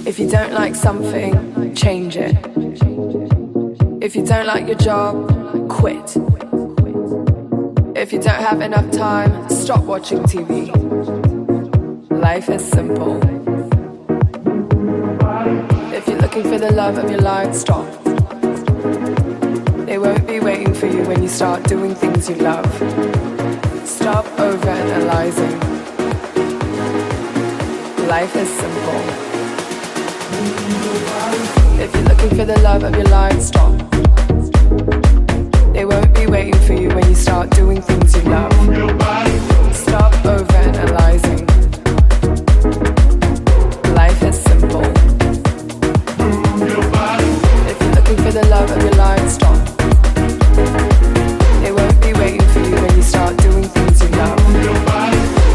If you don't like something, change it. If you don't like your job, quit. If you don't have enough time, stop watching TV. Life is simple. If you're looking for the love of your life, stop. They won't be waiting for you when you start doing things you love. Stop overanalyzing. Life is simple. If you're looking for the love of your life, stop. They won't be waiting for you when you start doing things you love. Stop overanalyzing. Life is simple. If you're looking for the love of your life, stop. They won't be waiting for you when you start doing things you love.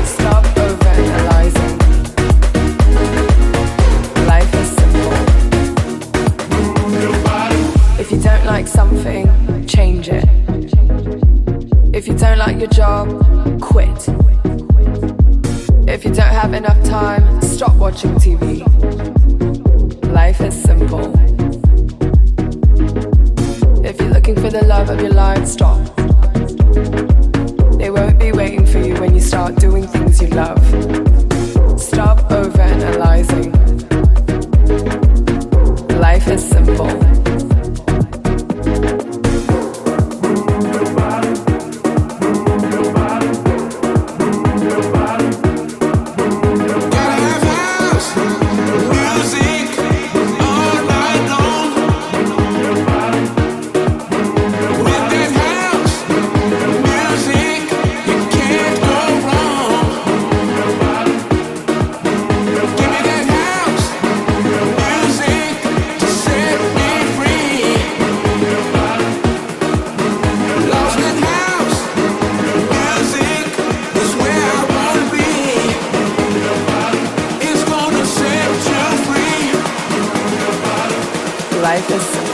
Stop overanalyzing. Life is simple. If you don't like something, change it. If you don't like your job, quit. If you don't have enough time, stop watching TV. Life is simple. If you're looking for the love of your life, stop. They won't be waiting for you when you start doing things you love. Stop overanalyzing. Life is simple. Life is simple.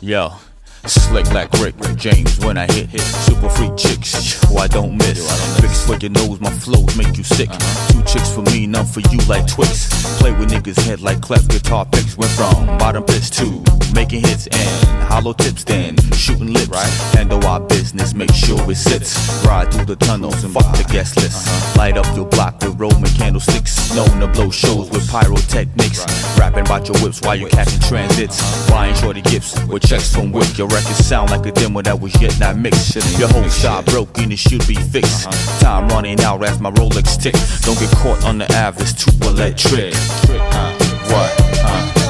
Yo, slick like Rick James when I hit super freak chicks, who I don't miss. Fix for your nose, my flows make you sick. 2 chicks for me, none for you like Twix. Play with niggas' head like cleft guitar picks. Went from bottom pitch to making hits and hollow tips, then shooting lips. Handle our business, make sure it sits. Ride through the tunnels and fuck the guest list. Light up your block with Roman candlesticks. Known to blow shows with pyrotechnics. Rapping about your whips while you catching transits. Buying shorty gifts with checks from Wick. Your records sound like a demo that was yet not mixed. Your whole style broken, it should be fixed. Time running out as my Rolex tick. Don't get caught on the Ave, it's too electric. What?